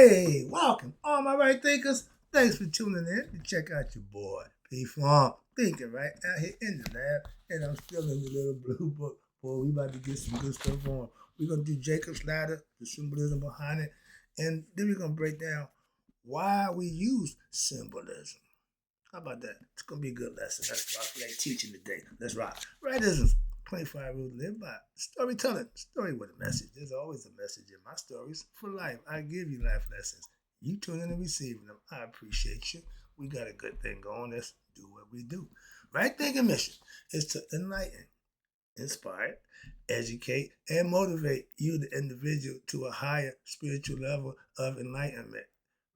Hey, welcome, all my right thinkers. Thanks for tuning in to check out your boy, P Funk, thinking right out here in the lab, and I'm still in the little blue book. Boy, we about to get some good stuff on. We're gonna do Jacob's ladder, the symbolism behind it, and then we're gonna break down why we use symbolism. How about that? It's gonna be a good lesson. Let's rock. Like teaching today. Let's rock. Rightism. 25 rules to live by. Storytelling. Story with a message. There's always a message in my stories for life. I give you life lessons. You tune in and receiving them. I appreciate you. We got a good thing going. Let's do what we do. Right thinking mission is to enlighten, inspire, educate, and motivate you, the individual, to a higher spiritual level of enlightenment.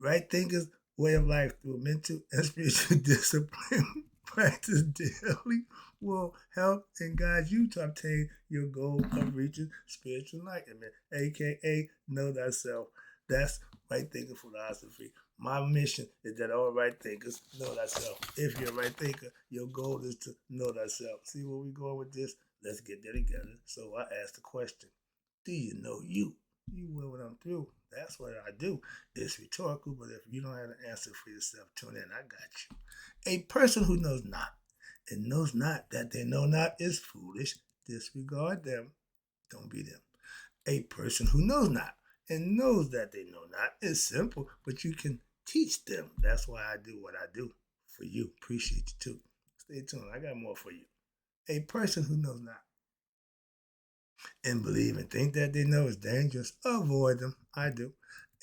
Right thinkers way of life through mental and spiritual discipline practice daily will help and guide you to obtain your goal of reaching spiritual enlightenment, aka know thyself. That's right thinking philosophy. My mission is that all right thinkers know thyself. If you're a right thinker, your goal is to know thyself. See where we going with this? Let's get there together. So I asked the question, do you know you? You will when I'm through. That's what I do. It's rhetorical, but if you don't have an answer for yourself, tune in. I got you. A person who knows not and knows not that they know not is foolish. Disregard them. Don't be them. A person who knows not and knows that they know not is simple, but you can teach them. That's why I do what I do for you. Appreciate you too. Stay tuned. I got more for you. A person who knows not and believe and think that they know is dangerous, avoid them. I do.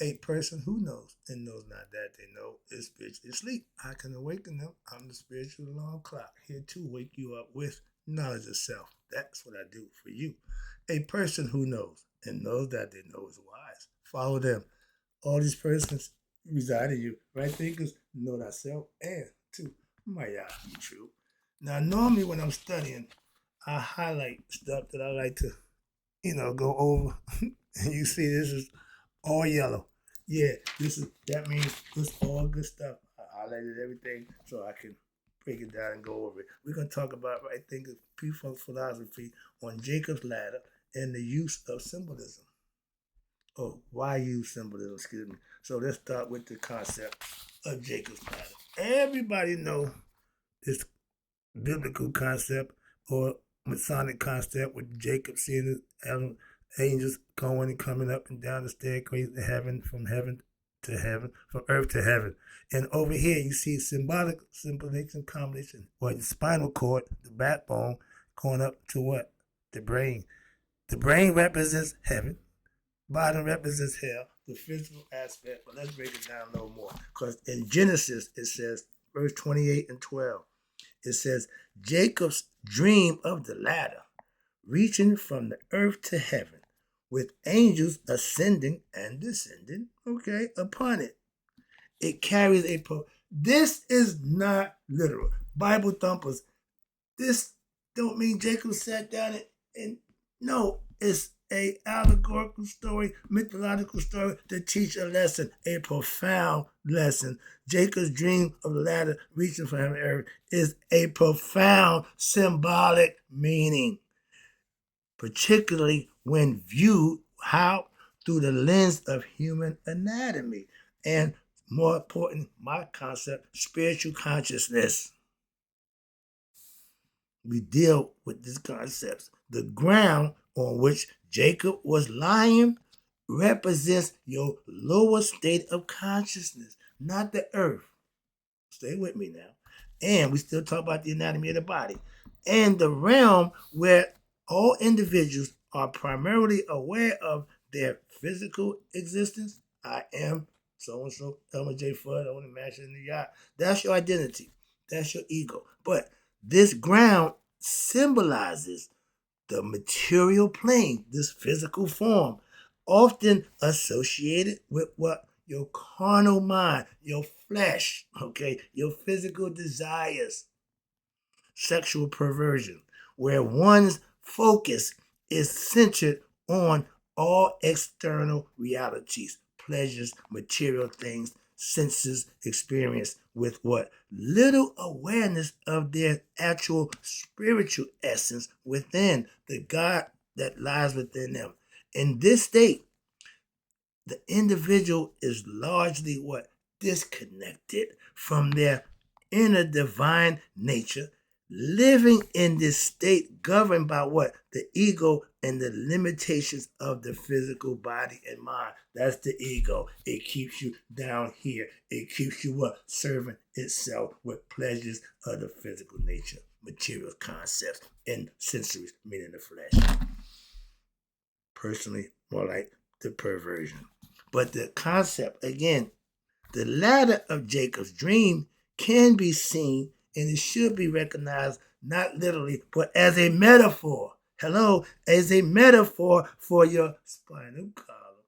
A person who knows and knows not that they know is spiritually asleep. I can awaken them. I'm the spiritual alarm clock, here to wake you up with knowledge of self. That's what I do for you. A person who knows and knows that they know is wise. Follow them. All these persons reside in you. Right thinkers know thyself and two might be true. Now, normally when I'm studying, I highlight stuff that I like to go over. And you see this is all yellow. Yeah, that means this all good stuff. I highlighted everything so I can break it down and go over it. We're gonna talk about right thinking P-Funk philosophy on Jacob's ladder and the use of symbolism. Oh, why use symbolism? Excuse me. So let's start with the concept of Jacob's ladder. Everybody know this biblical concept or Masonic concept with Jacob seeing the angels going and coming up and down the staircase to heaven, from heaven to heaven, from earth to heaven. And over here you see symbolism combination, or the spinal cord, the backbone, going up to what? The brain. The brain represents heaven, bottom represents hell, the physical aspect. But let's break it down a little more. Because in Genesis it says, verse 28 and 12, it says, Jacob's dream of the ladder, reaching from the earth to heaven, with angels ascending and descending, upon it. It carries this is not literal. Bible thumpers, this don't mean Jacob sat down and no, it's a allegorical story, mythological story to teach a lesson, a profound lesson. Jacob's dream of the ladder reaching from heaven to earth is a profound symbolic meaning, particularly when viewed how through the lens of human anatomy and, more important, my concept, spiritual consciousness. We deal with these concepts. The ground on which Jacob was lying represents your lower state of consciousness, not the earth. Stay with me now. And we still talk about the anatomy of the body. And the realm where all individuals are primarily aware of their physical existence. I am so-and-so, Elmer J. Fudd, I want to match in the yacht. That's your identity. That's your ego. But this ground symbolizes the material plane, this physical form, often associated with what? Your carnal mind, your flesh, your physical desires, sexual perversion, where one's focus is centered on all external realities, pleasures, material things, senses, experience, with what? Little awareness of their actual spiritual essence within, the God that lies within them. In this state, the individual is largely what? Disconnected from their inner divine nature, living in this state governed by what? The ego and the limitations of the physical body and mind. That's the ego. It keeps you down here. It keeps you what? Serving itself with pleasures of the physical nature, material concepts, and sensories, meaning the flesh. Personally, more like the perversion. But the concept, again, the ladder of Jacob's dream can be seen and it should be recognized not literally, but as a metaphor. Hello, as a metaphor for your spinal column.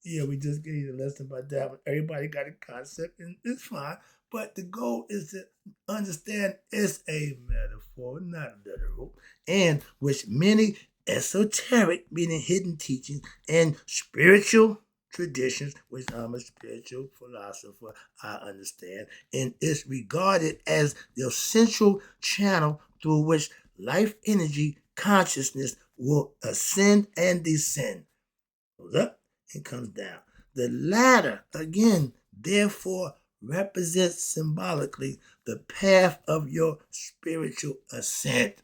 Yeah, we just gave you the lesson about that one. Everybody got a concept, and it's fine. But the goal is to understand it's a metaphor, not literal, and which many esoteric, meaning hidden teachings, and spiritual traditions, which I'm a spiritual philosopher, I understand, and is regarded as the essential channel through which life energy consciousness will ascend and descend. Goes up and comes down. The latter, again, therefore, represents symbolically the path of your spiritual ascent.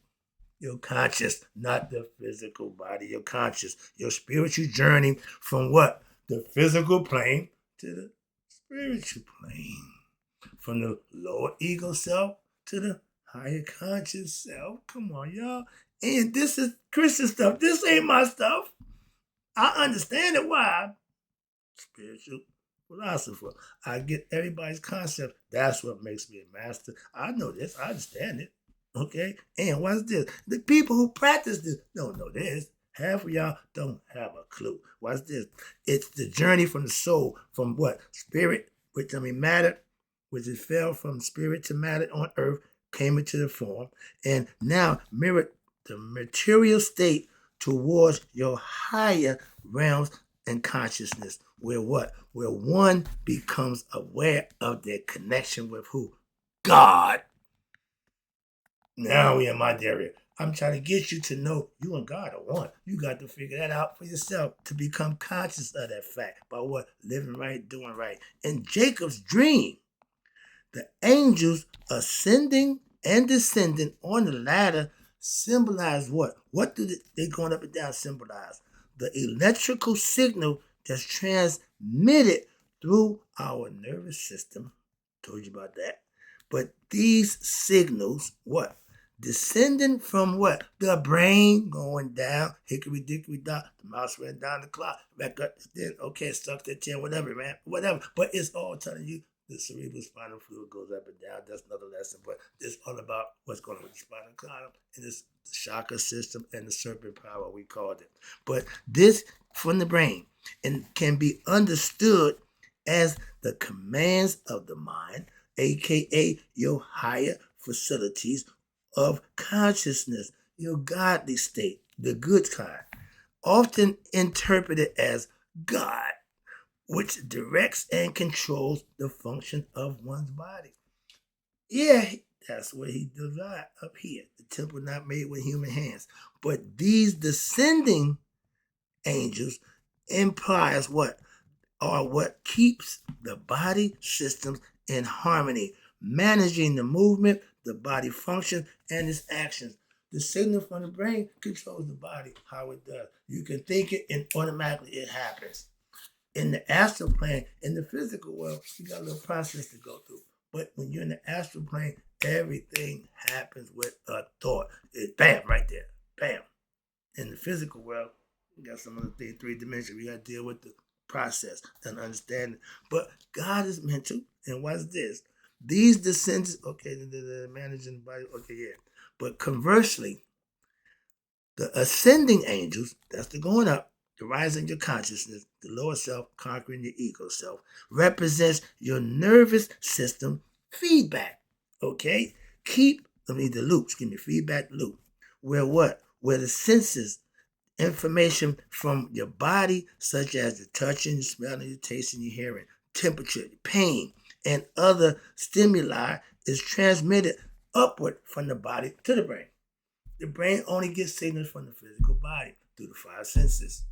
Your conscious, not the physical body, your conscious, your spiritual journey from what? The physical plane to the spiritual plane. From the lower ego self to the higher conscious self. Come on, y'all. And this is Christian stuff. This ain't my stuff. I understand it. Why? Spiritual philosopher. I get everybody's concept. That's what makes me a master. I know this. I understand it. Okay? And what's this? The people who practice this don't know this. Half of y'all don't have a clue. What's this? It's the journey from the soul, from what? Spirit, which matter, which it fell from spirit to matter on earth, came into the form, and now mirrored the material state towards your higher realms and consciousness, where what? Where one becomes aware of their connection with who? God. Now we in my area. I'm trying to get you to know you and God are one. You got to figure that out for yourself to become conscious of that fact by what? Living right, doing right. In Jacob's dream, the angels ascending and descending on the ladder symbolize what? What do they going up and down symbolize? The electrical signal that's transmitted through our nervous system. Told you about that. But these signals, what? Descending from what? The brain going down, hickory dickory dock, the mouse ran down the clock, back up, then okay, stuck at 10, whatever, man, whatever. But it's all telling you the cerebral spinal fluid goes up and down. That's another lesson, but it's all about what's going on with the spinal column and this chakra system and the serpent power, we called it. But this from the brain and can be understood as the commands of the mind, aka your higher facilities of consciousness, your godly state, the good kind, often interpreted as God, which directs and controls the function of one's body. Yeah, that's what he designed up here, the temple not made with human hands. But these descending angels implies what? Are what keeps the body systems in harmony, managing the movement, the body function, and its actions. The signal from the brain controls the body, how it does. You can think it and automatically it happens. In the astral plane, in the physical world, you got a little process to go through. But when you're in the astral plane, everything happens with a thought. It's bam, right there. Bam. In the physical world, you got some of the three dimensions. We got to deal with the process and understand it. But God is mental. And what's this? These descendants, okay, the managing the body, okay, yeah. But conversely, the ascending angels, that's the going up, the rising your consciousness, the lower self conquering your ego self, represents your nervous system feedback. Okay? Give me feedback loop. Where what? Where the senses, information from your body, such as the touching, the smelling, the tasting, your hearing, temperature, pain, and other stimuli, is transmitted upward from the body to the brain. The brain only gets signals from the physical body through the five senses.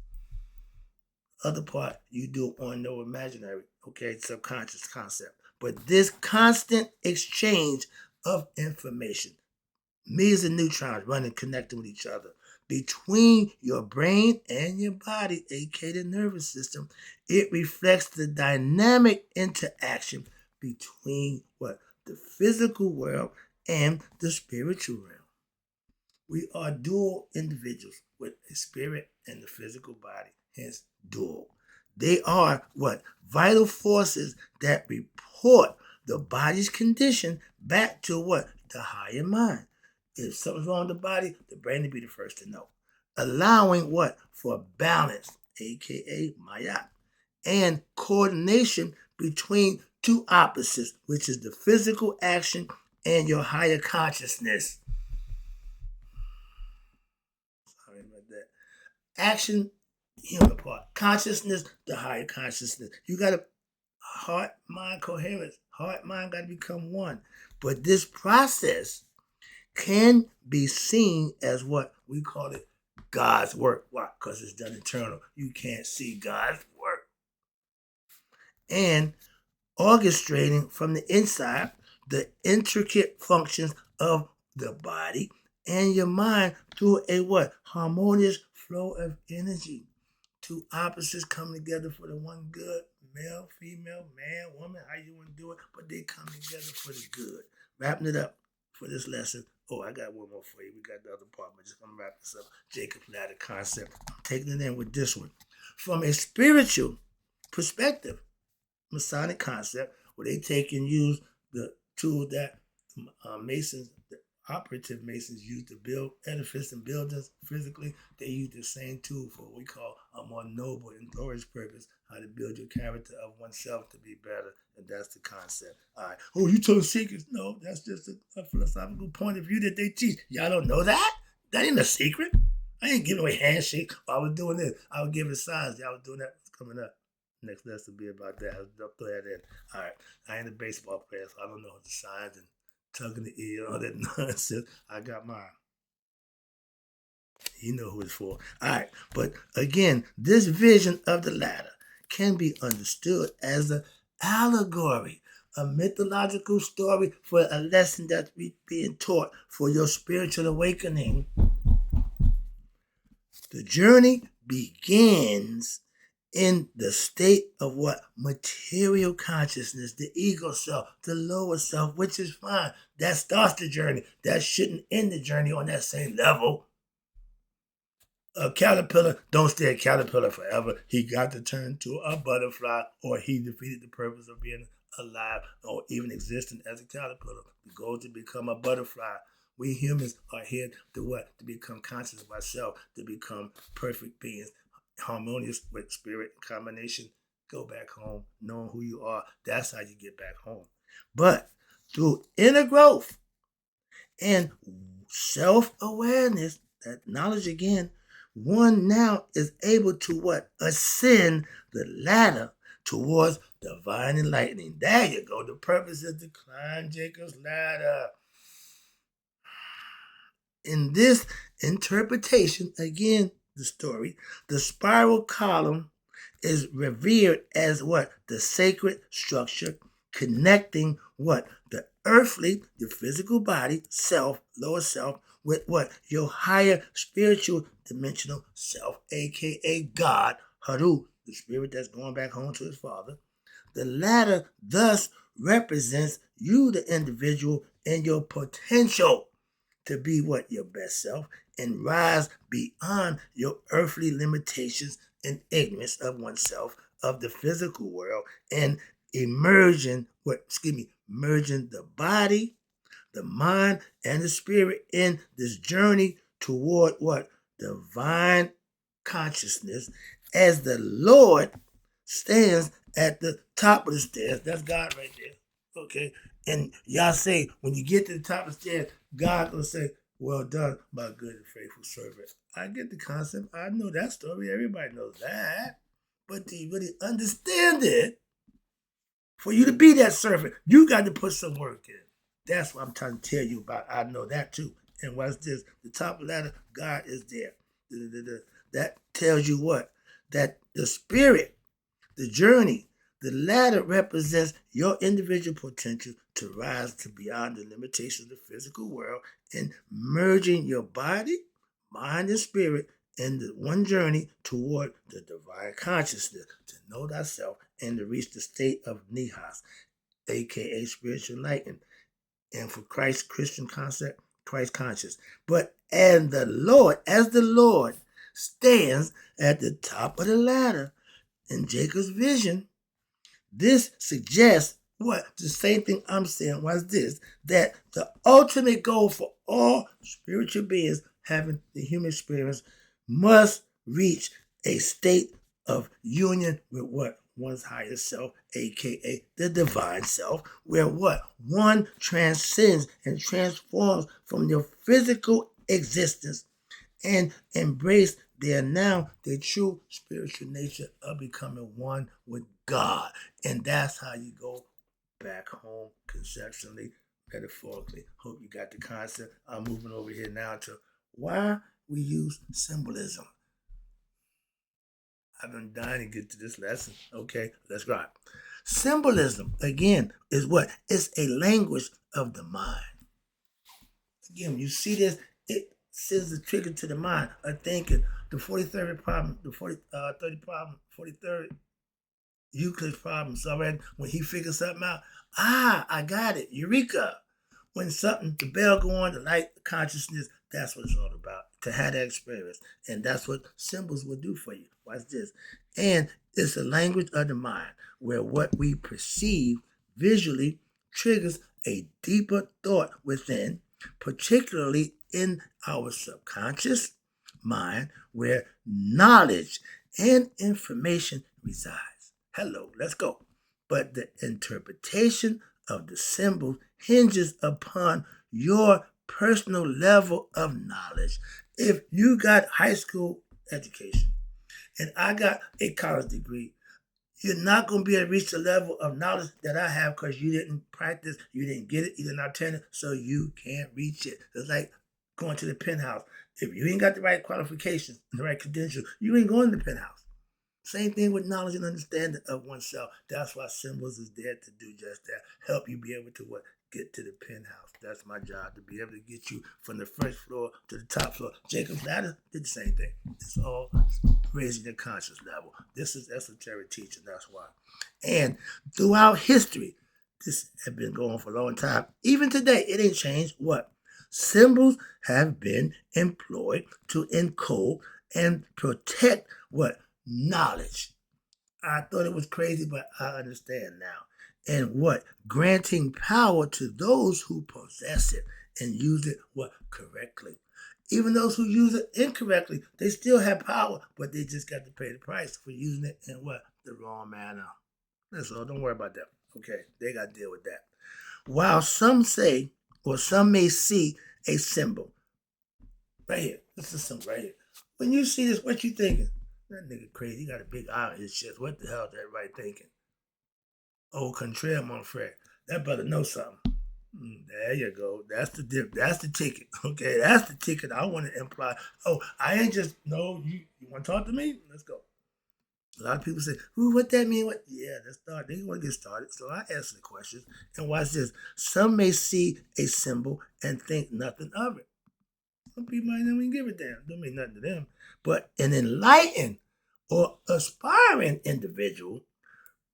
Other part you do on no imaginary, okay, subconscious concept. But this constant exchange of information, millions of neutrons running, connecting with each other between your brain and your body, aka the nervous system, it reflects the dynamic interaction between what? The physical world and the spiritual realm. We are dual individuals with a spirit and the physical body, hence dual. They are what? Vital forces that report the body's condition back to what? The higher mind. If something's wrong with the body, the brain will be the first to know. Allowing what? For balance, aka maya, and coordination between two opposites, which is the physical action and your higher consciousness. Sorry about that. Action, human part. Consciousness, the higher consciousness. You got to heart, mind coherence. Heart, mind got to become one. But this process can be seen as what we call it God's work. Why? Because it's done internal. You can't see God's work. And orchestrating from the inside the intricate functions of the body and your mind through a what? Harmonious flow of energy. Two opposites come together for the one good. Male, female, man, woman, how you want to do it, but they come together for the good. Wrapping it up for this lesson. Oh, I got one more for you. We got the other part, but just gonna wrap this up. Jacob's ladder concept. I'm taking it in with this one. From a spiritual perspective, Masonic concept, where they take and use the tool that Masons, the operative Masons, use to build edifices and buildings physically. They use the same tool for what we call a more noble and glorious purpose, how to build your character of oneself to be better. And that's the concept. All right. Oh, you told secrets? No, that's just a philosophical point of view that they teach. Y'all don't know that? That ain't a secret. I ain't giving away handshakes. I was doing this. I was giving signs. Y'all was doing that. It's coming up. Next lesson will be about that. I'll throw that in. All right. I ain't a baseball player, so I don't know the signs and tugging the ear, all that nonsense. I got mine. You know who it's for. All right. But again, this vision of the ladder can be understood as an allegory, a mythological story for a lesson that's being taught for your spiritual awakening. The journey begins in the state of what? Material consciousness, the ego self, the lower self, which is fine. That starts the journey. That shouldn't end the journey on that same level. A caterpillar don't stay a caterpillar forever. He got to turn to a butterfly, or he defeated the purpose of being alive or even existing as a caterpillar. The goal is to become a butterfly. We humans are here to what? To become conscious of ourselves, to become perfect beings, harmonious with spirit combination. Go back home, knowing who you are. That's how you get back home. But through inner growth and self-awareness, that knowledge again, one now is able to what? Ascend the ladder towards divine enlightening. There you go. The purpose is to climb Jacob's ladder. In this interpretation, again, the story, the spiral column is revered as what? The sacred structure connecting what? The earthly, the physical body, self, lower self, with what? Your higher spiritual dimensional self, aka God, Haru, the spirit that's going back home to his father. The latter thus represents you, the individual, and your potential to be what? Your best self and rise beyond your earthly limitations and ignorance of oneself, of the physical world, and merging the body, the mind, and the spirit in this journey toward what? Divine consciousness as the Lord stands at the top of the stairs. That's God right there. Okay? And y'all say, when you get to the top of the stairs, God will say, well done, my good and faithful servant. I get the concept. I know that story. Everybody knows that. But to really understand it, for you to be that servant, you got to put some work in. That's what I'm trying to tell you about. I know that too. And what's this? The top of the ladder, God is there. That tells you what? that the spirit, the journey, the ladder represents your individual potential to rise to beyond the limitations of the physical world and merging your body, mind, and spirit in the one journey toward the divine consciousness, to know thyself and to reach the state of nihas, aka spiritual enlightenment. And for Christ Christian concept, Christ conscious. But and the Lord, as the Lord stands at the top of the ladder in Jacob's vision, this suggests what? The same thing I'm saying was this, that the ultimate goal for all spiritual beings having the human experience must reach a state of union with what? One's higher self, aka the divine self, where what? One transcends and transforms from your physical existence and embrace their true spiritual nature of becoming one with God. And that's how you go back home conceptually, metaphorically. Hope you got the concept. I'm moving over here now to why we use symbolism. I've been dying to get to this lesson. Okay, let's go. Symbolism, again, is what? It's a language of the mind. Again, when you see this, it sends the trigger to the mind of thinking. The 43rd problem, the 30 problem, 43rd Euclid's problem. So already when he figures something out, I got it, eureka. When something, the bell go on, the light, the consciousness, that's what it's all about, to have that experience. And that's what symbols will do for you. Watch this. And it's a language of the mind where what we perceive visually triggers a deeper thought within, particularly in our subconscious mind, where knowledge and information resides. Hello, let's go. But the interpretation of the symbol hinges upon your personal level of knowledge. If you got high school education and I got a college degree, you're not going to be able to reach the level of knowledge that I have because you didn't practice, you didn't get it, you didn't obtain it, so you can't reach it. It's like going to the penthouse. If you ain't got the right qualifications, the right credentials, you ain't going to the penthouse. Same thing with knowledge and understanding of oneself. That's why symbols is there to do just that. Help you be able to what? Get to the penthouse. That's my job, to be able to get you from the first floor to the top floor. Jacob's ladder did the same thing. It's all raising your conscious level. This is esoteric teaching, that's why. And throughout history, this has been going on for a long time. Even today, it ain't changed. What? Symbols have been employed to encode and protect what? Knowledge. I thought it was crazy, but I understand now. And what? Granting power to those who possess it and use it what? Correctly. Even those who use it incorrectly, they still have power, but they just got to pay the price for using it in what? The wrong manner. That's all. Don't worry about that. Okay, they got to deal with that. While some say, or some may see a symbol. Right here. This is some right here. When you see this, what you thinking? That nigga crazy. He got a big eye on his chest. What the hell is that right thinking? Oh, contraire, mon frere. That brother knows something. There you go. That's the dip. That's the ticket. Okay, that's the ticket I want to imply. Oh, I ain't just, no, you want to talk to me? Let's go. A lot of people say, ooh, what that mean? What? Yeah, let's start. They want to get started. So I answer the questions. And watch this. Some may see a symbol and think nothing of it. Some people might not even give a damn. Don't mean nothing to them. But an enlightened or aspiring individual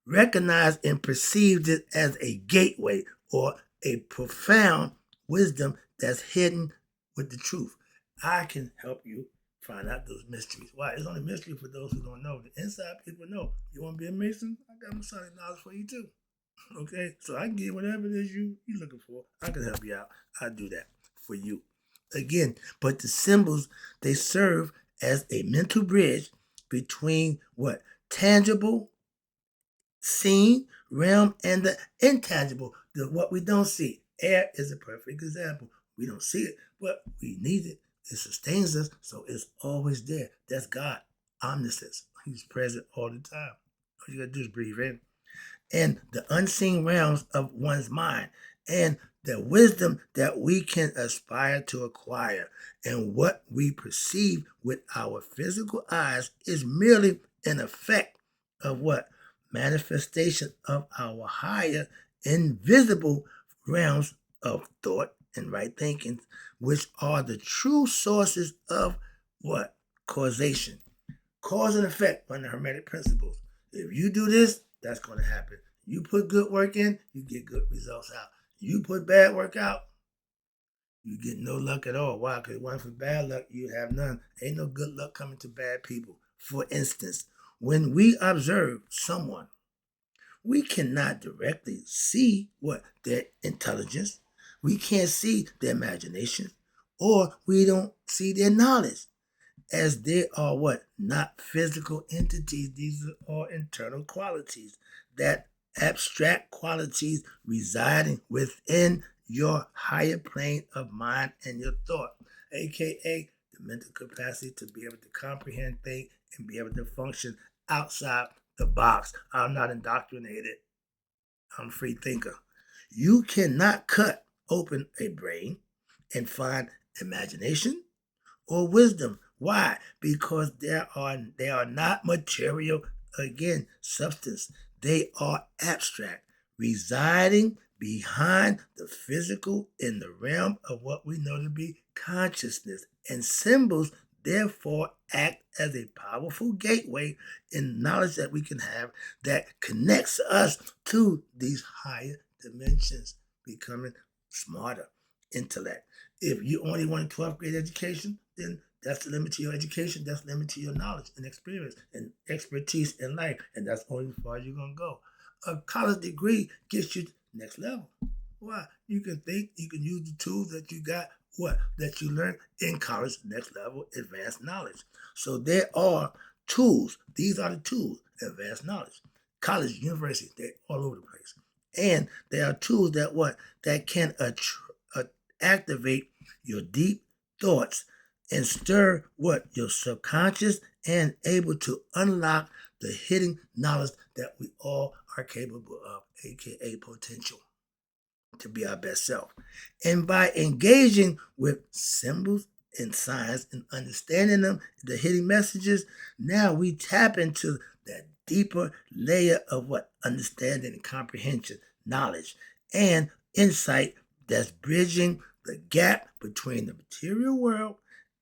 recognized and perceived it as a gateway or a profound wisdom that's hidden with the truth. I can help you find out those mysteries. Why? It's only mystery for those who don't know. The inside people know. You want to be a Mason? I got Masonic knowledge for you too. Okay? So I can get whatever it is you're looking for. I can help you out. I'll do that for you. Again, but the symbols, they serve as a mental bridge between what? Tangible, seen realm and the intangible, what we don't see. Air is a perfect example. We don't see it, but we need it. It sustains us, so it's always there. That's God, omniscience. He's present all the time. All you gotta do is breathe in. And the unseen realms of one's mind, and the wisdom that we can aspire to acquire. And what we perceive with our physical eyes is merely an effect of what? Manifestation of our higher invisible realms of thought and right thinking, which are the true sources of what? Causation. Cause and effect on the Hermetic principles. If you do this, that's going to happen. You put good work in, you get good results out. You put bad work out, you get no luck at all. Why? Because once for bad luck, you have none. Ain't no good luck coming to bad people. For instance, when we observe someone, we cannot directly see what their intelligence, we can't see their imagination, or we don't see their knowledge, as they are what? Not physical entities. These are all internal qualities, that abstract qualities residing within your higher plane of mind and your thought, aka the mental capacity to be able to comprehend, think, and be able to function outside the box. I'm not indoctrinated. I'm a free thinker. You cannot cut open a brain and find imagination or wisdom. Why? Because they are not material, again, substance. They are abstract, residing behind the physical in the realm of what we know to be consciousness. And symbols therefore act as a powerful gateway in knowledge that we can have that connects us to these higher dimensions, becoming smarter intellect. If you only want a 12th grade education, then that's the limit to your education. That's the limit to your knowledge and experience and expertise in life. And that's only as far as you're going to go. A college degree gets you next level. Why? You can think, you can use the tools that you got, that you learned in college, next level, advanced knowledge. So there are tools. These are the tools, advanced knowledge. College, university, they're all over the place. And there are tools that can activate your deep thoughts and stir your subconscious, and able to unlock the hidden knowledge that we all are capable of, aka potential, to be our best self. And by engaging with symbols and signs and understanding them, the hidden messages, now we tap into that deeper layer of understanding and comprehension, knowledge, and insight that's bridging the gap between the material world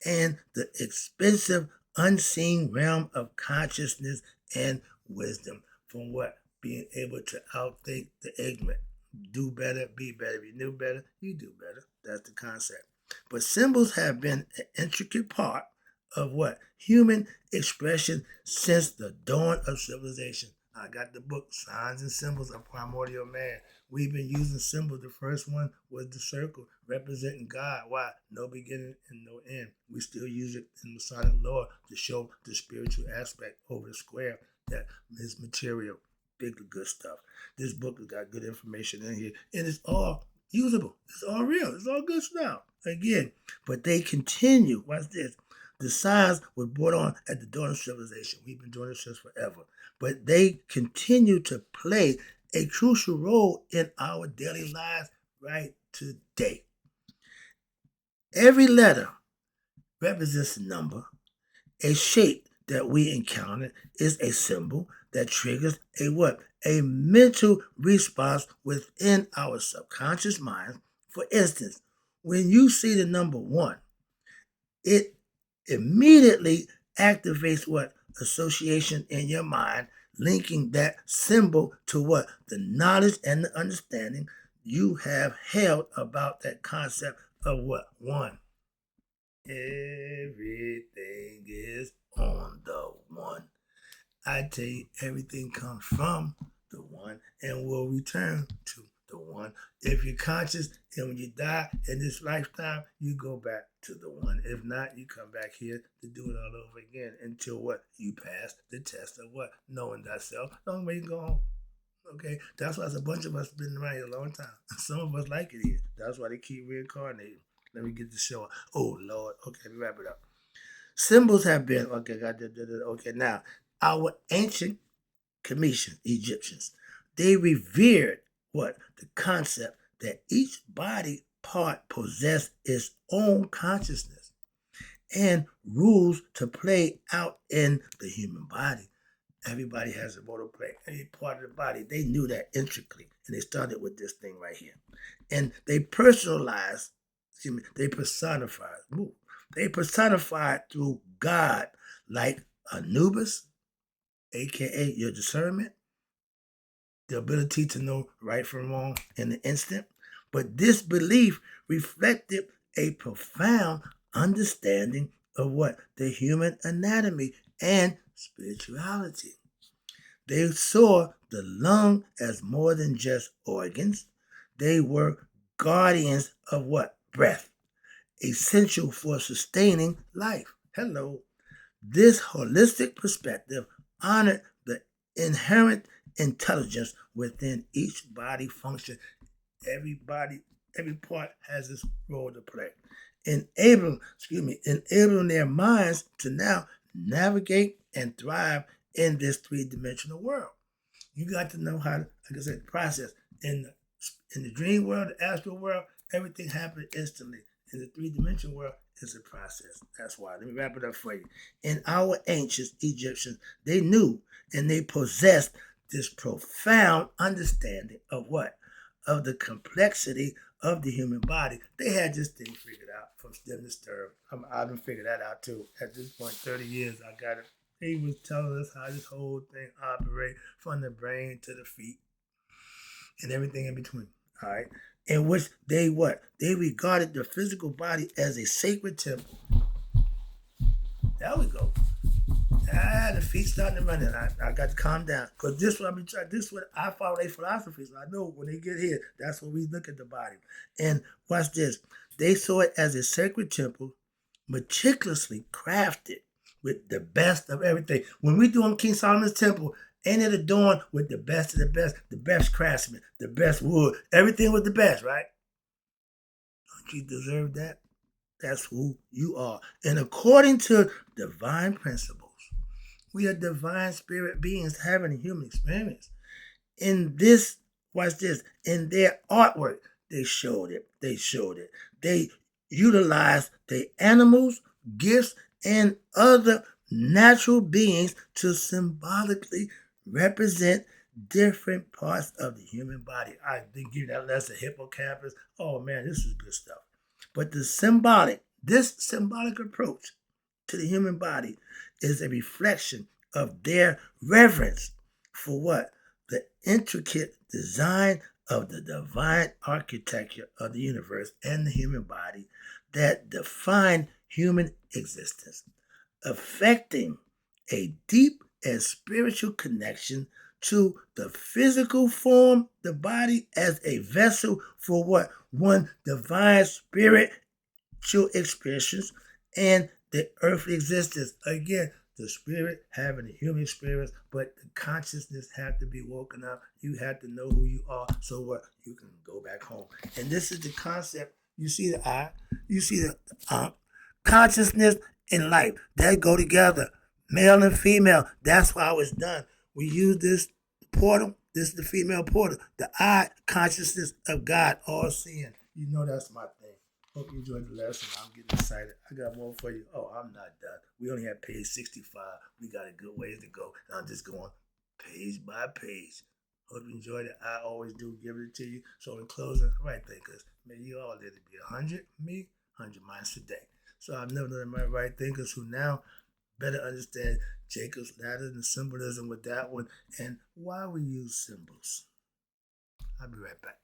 and the expensive, unseen realm of consciousness and wisdom. From being able to outthink the ignorant. Do better, be better. If you knew better, you do better. That's the concept. But symbols have been an intricate part of human expression since the dawn of civilization. I got the book, Signs and Symbols of Primordial Man. We've been using symbols. The first one was the circle, representing God. Why? No beginning and no end. We still use it in Masonic law to show the spiritual aspect over the square that is material. Big good stuff. This book has got good information in here, and it's all usable. It's all real. It's all good stuff. Again, but they continue. Watch this. The signs were brought on at the dawn of civilization. We've been doing this since forever. But they continue to play a crucial role in our daily lives right today. Every letter represents a number. A shape that we encounter is a symbol that triggers a mental response within our subconscious mind. For instance, when you see the number 1, it immediately activates association in your mind, linking that symbol to the knowledge and the understanding you have held about that concept of 1. Everything is on the 1. I tell you, everything comes from the 1 and will return to the 1. If you're conscious and when you die in this lifetime, you go back to the 1. If not, you come back here to do it all over again until you pass the test of knowing thyself. The only way you can go home. Okay, that's why there's a bunch of us been around here a long time. Some of us like it here. That's why they keep reincarnating. Let me get the show. Oh Lord. Okay, let me wrap it up. Symbols have been okay. Now, our ancient Commission Egyptians, they revered the concept that each body part possessed its own consciousness and rules to play out in the human body. Everybody has a role to play. Every part of the body, they knew that intricately. And they started with this thing right here. And they personalized, they personified. They personified through God, like Anubis, aka your discernment, the ability to know right from wrong in an instant. But this belief reflected a profound understanding of what? The human anatomy and spirituality. They saw the lung as more than just organs. They were guardians of what? Breath, essential for sustaining life. Hello. This holistic perspective honored the inherent intelligence within each body function. Every part has its role to play. Enabling their minds to now navigate and thrive in this three-dimensional world. You got to know how to, like I said, process. In the dream world, the astral world, everything happened instantly. In the three-dimensional world, it's a process. That's why. Let me wrap it up for you. In our ancient Egyptians, they knew and they possessed this profound understanding of what? Of the complexity of the human body. They had this thing figured out from stem to stern. I done figured that out too. At this point, 30 years, I got it. He was telling us how this whole thing operates from the brain to the feet and everything in between. All right. In which they what? They regarded the physical body as a sacred temple. There we go. The feet starting to run. I got to calm down. Because this is what I follow their philosophy. So I know when they get here, that's what we look at the body. And watch this. They saw it as a sacred temple, meticulously crafted with the best of everything. When we do on King Solomon's temple, ain't it adorned with the best of the best craftsmen, the best wood, everything was the best, right? Don't you deserve that? That's who you are. And according to divine principles, we are divine spirit beings having a human experience. In this, watch this, in their artwork, they showed it. They utilized the animals, gifts, and other natural beings to symbolically represent different parts of the human body. I didn't give you that lesson, hippocampus. Oh man, this is good stuff. But this symbolic approach to the human body is a reflection of their reverence for what? The intricate design of the divine architecture of the universe and the human body that define human existence, affecting a deep and spiritual connection to the physical form, the body, as a vessel for what? One divine spiritual expressions and the earthly existence. Again, the spirit having a human experience, but the consciousness have to be woken up. You have to know who you are, so what? You can go back home. And this is the concept. You see the eye, you see the consciousness and life. They go together, male and female. That's how it's done. We use this portal. This is the female portal. The eye, consciousness of God, all seeing. You know that's my thing. Hope you enjoyed the lesson. I'm getting excited. I got more for you. Oh, I'm not done. We only have page 65. We got a good ways to go. And I'm just going page by page. Hope you enjoyed it. I always do give it to you. So in closing, right thinkers, may you all live to be 100, me, 100 miles a day. So I've never known my right thinkers who now better understand Jacob's ladder and symbolism with that one and why we use symbols. I'll be right back.